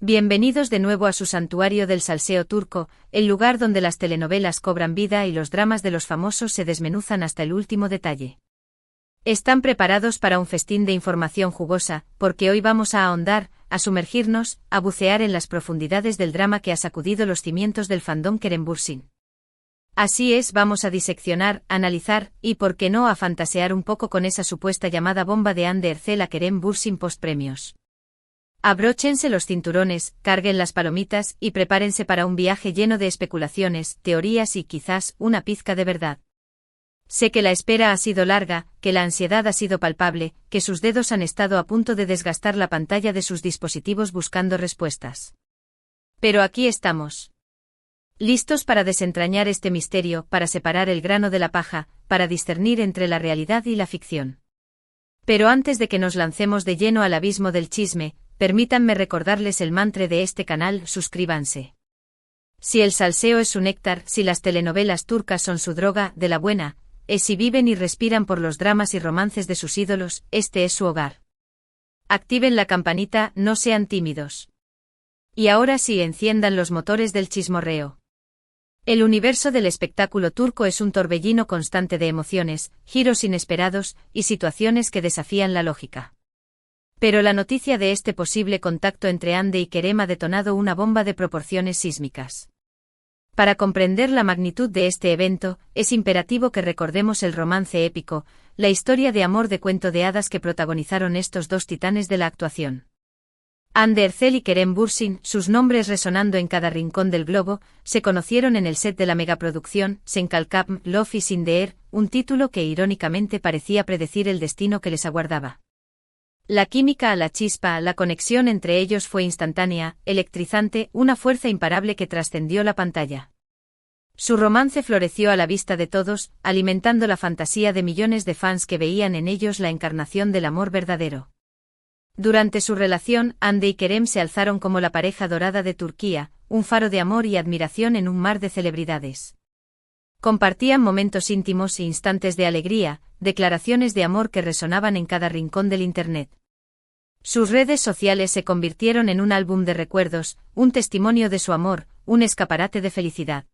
Bienvenidos de nuevo a su santuario del salseo turco, el lugar donde las telenovelas cobran vida y los dramas de los famosos se desmenuzan hasta el último detalle. ¿Están preparados para un festín de información jugosa? Porque hoy vamos a ahondar, a sumergirnos, a bucear en las profundidades del drama que ha sacudido los cimientos del fandom Kerem Bürsin. Así es, vamos a diseccionar, analizar, y por qué no a fantasear un poco con esa supuesta llamada bomba de Hande Erçel a Kerem Bürsin post-premios. Abróchense los cinturones, carguen las palomitas y prepárense para un viaje lleno de especulaciones, teorías y quizás una pizca de verdad. Sé que la espera ha sido larga, que la ansiedad ha sido palpable, que sus dedos han estado a punto de desgastar la pantalla de sus dispositivos buscando respuestas. Pero aquí estamos. Listos para desentrañar este misterio, para separar el grano de la paja, para discernir entre la realidad y la ficción. Pero antes de que nos lancemos de lleno al abismo del chisme, permítanme recordarles el mantra de este canal: suscríbanse. Si el salseo es su néctar, si las telenovelas turcas son su droga, de la buena, si viven y respiran por los dramas y romances de sus ídolos, este es su hogar. Activen la campanita, no sean tímidos. Y ahora sí, enciendan los motores del chismorreo. El universo del espectáculo turco es un torbellino constante de emociones, giros inesperados y situaciones que desafían la lógica. Pero la noticia de este posible contacto entre Hande y Kerem ha detonado una bomba de proporciones sísmicas. Para comprender la magnitud de este evento, es imperativo que recordemos el romance épico, la historia de amor de cuento de hadas que protagonizaron estos dos titanes de la actuación. Hande Erçel y Kerem Bürsin, sus nombres resonando en cada rincón del globo, se conocieron en el set de la megaproducción Senkalkam, Love is in the Air, un título que irónicamente parecía predecir el destino que les aguardaba. La química, la chispa, la conexión entre ellos fue instantánea, electrizante, una fuerza imparable que trascendió la pantalla. Su romance floreció a la vista de todos, alimentando la fantasía de millones de fans que veían en ellos la encarnación del amor verdadero. Durante su relación, Hande y Kerem se alzaron como la pareja dorada de Turquía, un faro de amor y admiración en un mar de celebridades. Compartían momentos íntimos e instantes de alegría, declaraciones de amor que resonaban en cada rincón del Internet. Sus redes sociales se convirtieron en un álbum de recuerdos, un testimonio de su amor, un escaparate de felicidad.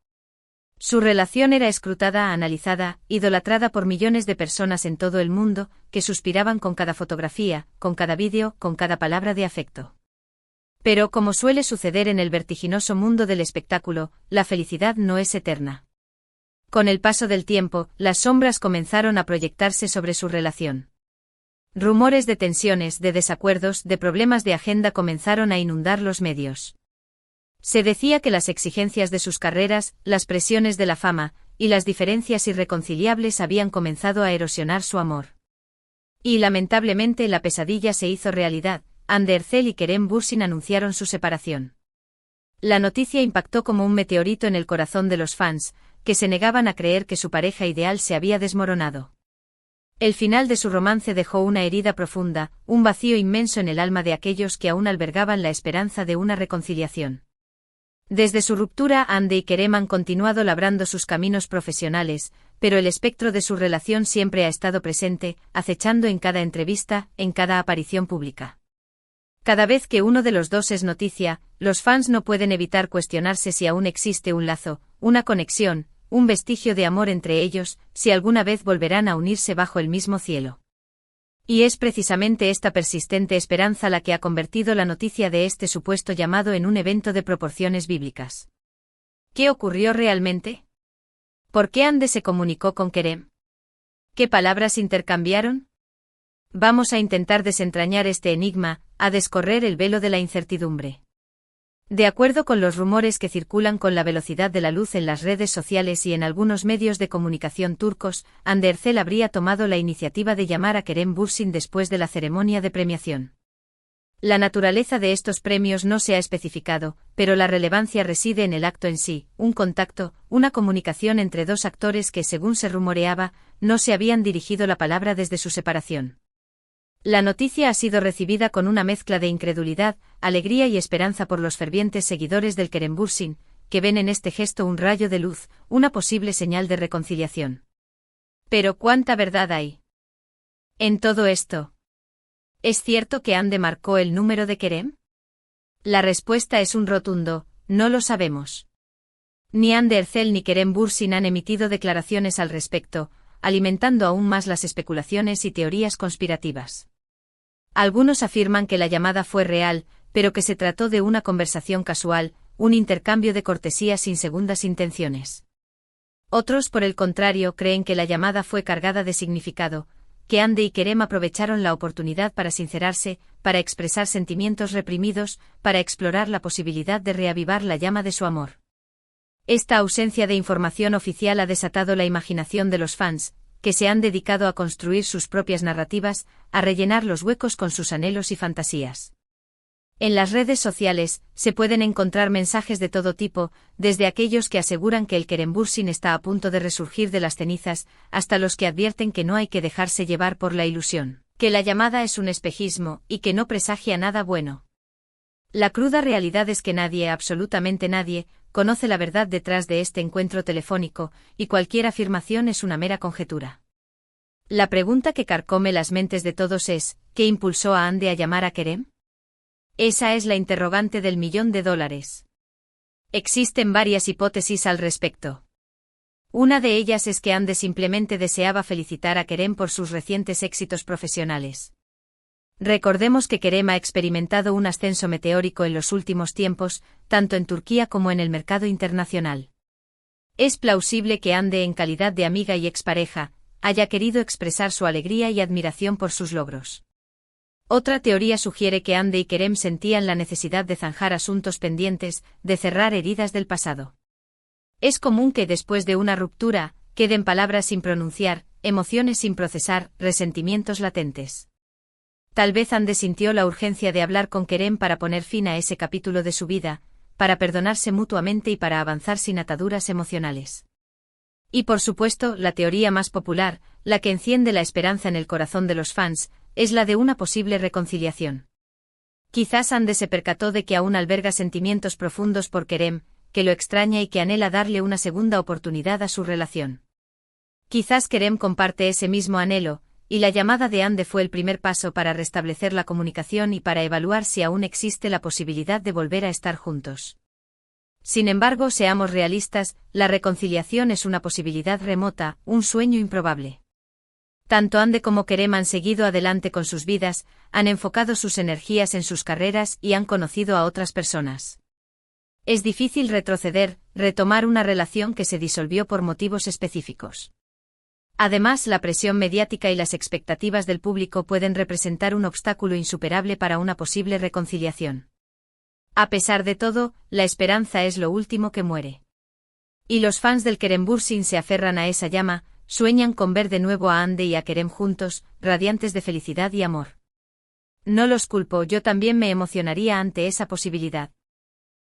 Su relación era escrutada, analizada, idolatrada por millones de personas en todo el mundo, que suspiraban con cada fotografía, con cada vídeo, con cada palabra de afecto. Pero como suele suceder en el vertiginoso mundo del espectáculo, la felicidad no es eterna. Con el paso del tiempo, las sombras comenzaron a proyectarse sobre su relación. Rumores de tensiones, de desacuerdos, de problemas de agenda comenzaron a inundar los medios. Se decía que las exigencias de sus carreras, las presiones de la fama, y las diferencias irreconciliables habían comenzado a erosionar su amor. Y lamentablemente la pesadilla se hizo realidad: Hande Erçel y Kerem Bürsin anunciaron su separación. La noticia impactó como un meteorito en el corazón de los fans, que se negaban a creer que su pareja ideal se había desmoronado. El final de su romance dejó una herida profunda, un vacío inmenso en el alma de aquellos que aún albergaban la esperanza de una reconciliación. Desde su ruptura, Hande y Kerem han continuado labrando sus caminos profesionales, pero el espectro de su relación siempre ha estado presente, acechando en cada entrevista, en cada aparición pública. Cada vez que uno de los dos es noticia, los fans no pueden evitar cuestionarse si aún existe un lazo, una conexión, un vestigio de amor entre ellos, si alguna vez volverán a unirse bajo el mismo cielo. Y es precisamente esta persistente esperanza la que ha convertido la noticia de este supuesto llamado en un evento de proporciones bíblicas. ¿Qué ocurrió realmente? ¿Por qué Hande se comunicó con Kerem? ¿Qué palabras intercambiaron? Vamos a intentar desentrañar este enigma, a descorrer el velo de la incertidumbre. De acuerdo con los rumores que circulan con la velocidad de la luz en las redes sociales y en algunos medios de comunicación turcos, Hande Erçel habría tomado la iniciativa de llamar a Kerem Bürsin después de la ceremonia de premiación. La naturaleza de estos premios no se ha especificado, pero la relevancia reside en el acto en sí, un contacto, una comunicación entre dos actores que, según se rumoreaba, no se habían dirigido la palabra desde su separación. La noticia ha sido recibida con una mezcla de incredulidad, alegría y esperanza por los fervientes seguidores del Kerem Bürsin, que ven en este gesto un rayo de luz, una posible señal de reconciliación. Pero ¿cuánta verdad hay en todo esto? ¿Es cierto que Hande marcó el número de Kerem? La respuesta es un rotundo, no lo sabemos. Ni Hande Erçel ni Kerem Bürsin han emitido declaraciones al respecto, alimentando aún más las especulaciones y teorías conspirativas. Algunos afirman que la llamada fue real, pero que se trató de una conversación casual, un intercambio de cortesía sin segundas intenciones. Otros, por el contrario, creen que la llamada fue cargada de significado, que Hande y Kerem aprovecharon la oportunidad para sincerarse, para expresar sentimientos reprimidos, para explorar la posibilidad de reavivar la llama de su amor. Esta ausencia de información oficial ha desatado la imaginación de los fans, que se han dedicado a construir sus propias narrativas, a rellenar los huecos con sus anhelos y fantasías. En las redes sociales, se pueden encontrar mensajes de todo tipo, desde aquellos que aseguran que el Kerem Bürsin está a punto de resurgir de las cenizas, hasta los que advierten que no hay que dejarse llevar por la ilusión, que la llamada es un espejismo, y que no presagia nada bueno. La cruda realidad es que nadie, absolutamente nadie, conoce la verdad detrás de este encuentro telefónico, y cualquier afirmación es una mera conjetura. La pregunta que carcome las mentes de todos es, ¿qué impulsó a Hande a llamar a Kerem? Esa es la interrogante del $1.000.000. Existen varias hipótesis al respecto. Una de ellas es que Hande simplemente deseaba felicitar a Kerem por sus recientes éxitos profesionales. Recordemos que Kerem ha experimentado un ascenso meteórico en los últimos tiempos, tanto en Turquía como en el mercado internacional. Es plausible que Hande, en calidad de amiga y expareja, haya querido expresar su alegría y admiración por sus logros. Otra teoría sugiere que Hande y Kerem sentían la necesidad de zanjar asuntos pendientes, de cerrar heridas del pasado. Es común que después de una ruptura, queden palabras sin pronunciar, emociones sin procesar, resentimientos latentes. Tal vez Hande sintió la urgencia de hablar con Kerem para poner fin a ese capítulo de su vida, para perdonarse mutuamente y para avanzar sin ataduras emocionales. Y por supuesto, la teoría más popular, la que enciende la esperanza en el corazón de los fans, es la de una posible reconciliación. Quizás Hande se percató de que aún alberga sentimientos profundos por Kerem, que lo extraña y que anhela darle una segunda oportunidad a su relación. Quizás Kerem comparte ese mismo anhelo, y la llamada de Hande fue el primer paso para restablecer la comunicación y para evaluar si aún existe la posibilidad de volver a estar juntos. Sin embargo, seamos realistas, la reconciliación es una posibilidad remota, un sueño improbable. Tanto Hande como Kerem han seguido adelante con sus vidas, han enfocado sus energías en sus carreras y han conocido a otras personas. Es difícil retroceder, retomar una relación que se disolvió por motivos específicos. Además, la presión mediática y las expectativas del público pueden representar un obstáculo insuperable para una posible reconciliación. A pesar de todo, la esperanza es lo último que muere. Y los fans del Kerem Bürsin se aferran a esa llama, sueñan con ver de nuevo a Hande y a Kerem juntos, radiantes de felicidad y amor. No los culpo, yo también me emocionaría ante esa posibilidad.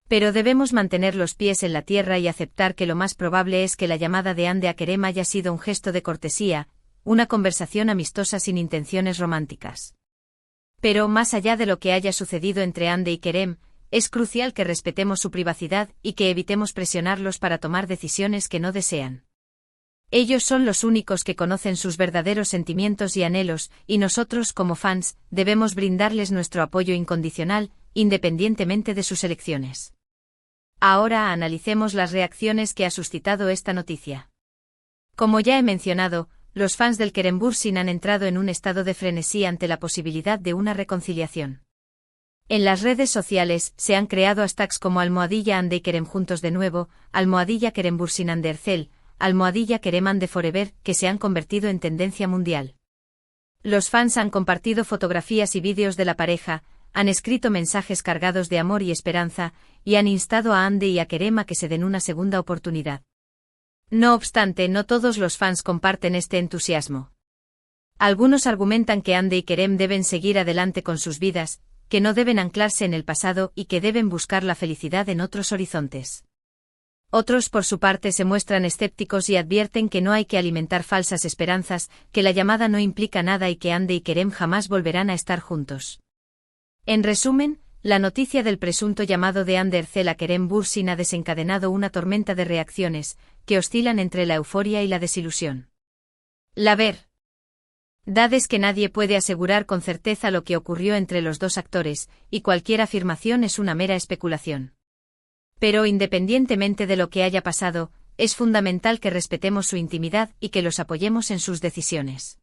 Pero debemos mantener los pies en la tierra y aceptar que lo más probable es que la llamada de Hande a Kerem haya sido un gesto de cortesía, una conversación amistosa sin intenciones románticas. Pero más allá de lo que haya sucedido entre Hande y Kerem, es crucial que respetemos su privacidad y que evitemos presionarlos para tomar decisiones que no desean. Ellos son los únicos que conocen sus verdaderos sentimientos y anhelos, y nosotros, como fans, debemos brindarles nuestro apoyo incondicional, independientemente de sus elecciones. Ahora analicemos las reacciones que ha suscitado esta noticia. Como ya he mencionado, los fans del Kerem Bürsin han entrado en un estado de frenesí ante la posibilidad de una reconciliación. En las redes sociales se han creado hashtags como #Hande y Kerem juntos de nuevo, #Kerem Bürsin Hande Erçel, #Kerem Hande Forever, que se han convertido en tendencia mundial. Los fans han compartido fotografías y vídeos de la pareja, han escrito mensajes cargados de amor y esperanza, y han instado a Hande y a Kerem a que se den una segunda oportunidad. No obstante, no todos los fans comparten este entusiasmo. Algunos argumentan que Hande y Kerem deben seguir adelante con sus vidas, que no deben anclarse en el pasado y que deben buscar la felicidad en otros horizontes. Otros, por su parte, se muestran escépticos y advierten que no hay que alimentar falsas esperanzas, que la llamada no implica nada y que Hande y Kerem jamás volverán a estar juntos. En resumen, la noticia del presunto llamado de Hande Erçel a Kerem Bürsin ha desencadenado una tormenta de reacciones, que oscilan entre la euforia y la desilusión. La ver. Dades que nadie puede asegurar con certeza lo que ocurrió entre los dos actores, y cualquier afirmación es una mera especulación. Pero independientemente de lo que haya pasado, es fundamental que respetemos su intimidad y que los apoyemos en sus decisiones.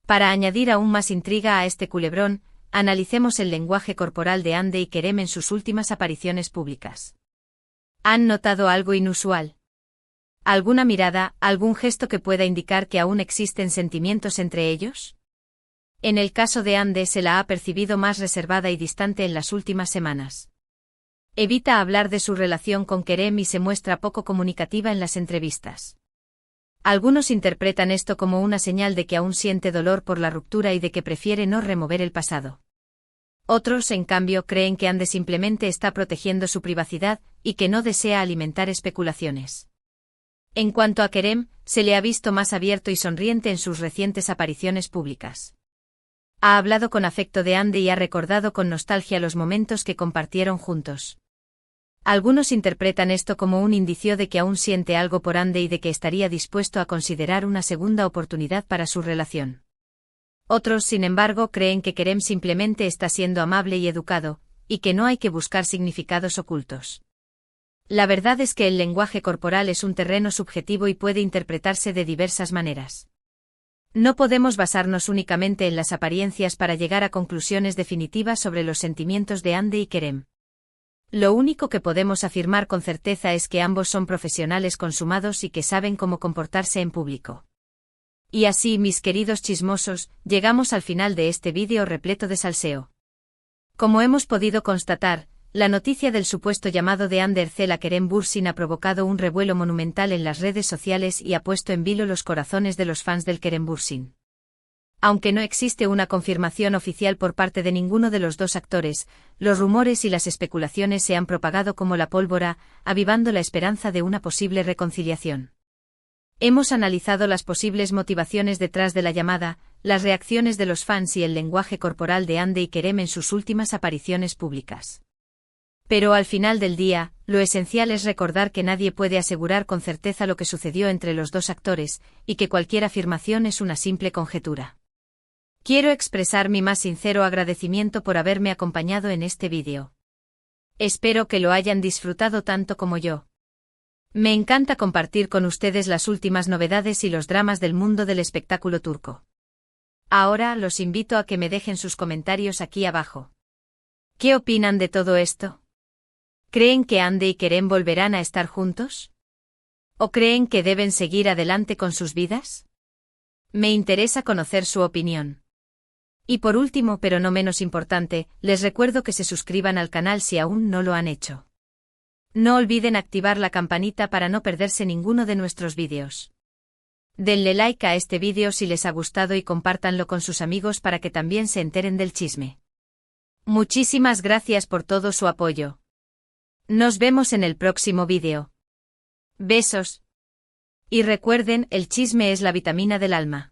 Para añadir aún más intriga a este culebrón, analicemos el lenguaje corporal de Hande y Kerem en sus últimas apariciones públicas. ¿Han notado algo inusual? ¿Alguna mirada, algún gesto que pueda indicar que aún existen sentimientos entre ellos? En el caso de Hande se la ha percibido más reservada y distante en las últimas semanas. Evita hablar de su relación con Kerem y se muestra poco comunicativa en las entrevistas. Algunos interpretan esto como una señal de que aún siente dolor por la ruptura y de que prefiere no remover el pasado. Otros, en cambio, creen que Hande simplemente está protegiendo su privacidad y que no desea alimentar especulaciones. En cuanto a Kerem, se le ha visto más abierto y sonriente en sus recientes apariciones públicas. Ha hablado con afecto de Hande y ha recordado con nostalgia los momentos que compartieron juntos. Algunos interpretan esto como un indicio de que aún siente algo por Hande y de que estaría dispuesto a considerar una segunda oportunidad para su relación. Otros, sin embargo, creen que Kerem simplemente está siendo amable y educado, y que no hay que buscar significados ocultos. La verdad es que el lenguaje corporal es un terreno subjetivo y puede interpretarse de diversas maneras. No podemos basarnos únicamente en las apariencias para llegar a conclusiones definitivas sobre los sentimientos de Hande y Kerem. Lo único que podemos afirmar con certeza es que ambos son profesionales consumados y que saben cómo comportarse en público. Y así, mis queridos chismosos, llegamos al final de este vídeo repleto de salseo. Como hemos podido constatar, la noticia del supuesto llamado de Hande Erçel a Kerem Bürsin ha provocado un revuelo monumental en las redes sociales y ha puesto en vilo los corazones de los fans del Kerem Bürsin. Aunque no existe una confirmación oficial por parte de ninguno de los dos actores, los rumores y las especulaciones se han propagado como la pólvora, avivando la esperanza de una posible reconciliación. Hemos analizado las posibles motivaciones detrás de la llamada, las reacciones de los fans y el lenguaje corporal de Hande y Kerem en sus últimas apariciones públicas. Pero al final del día, lo esencial es recordar que nadie puede asegurar con certeza lo que sucedió entre los dos actores, y que cualquier afirmación es una simple conjetura. Quiero expresar mi más sincero agradecimiento por haberme acompañado en este vídeo. Espero que lo hayan disfrutado tanto como yo. Me encanta compartir con ustedes las últimas novedades y los dramas del mundo del espectáculo turco. Ahora los invito a que me dejen sus comentarios aquí abajo. ¿Qué opinan de todo esto? ¿Creen que Hande y Kerem volverán a estar juntos? ¿O creen que deben seguir adelante con sus vidas? Me interesa conocer su opinión. Y por último, pero no menos importante, les recuerdo que se suscriban al canal si aún no lo han hecho. No olviden activar la campanita para no perderse ninguno de nuestros vídeos. Denle like a este vídeo si les ha gustado y compártanlo con sus amigos para que también se enteren del chisme. Muchísimas gracias por todo su apoyo. Nos vemos en el próximo vídeo. Besos. Y recuerden, el chisme es la vitamina del alma.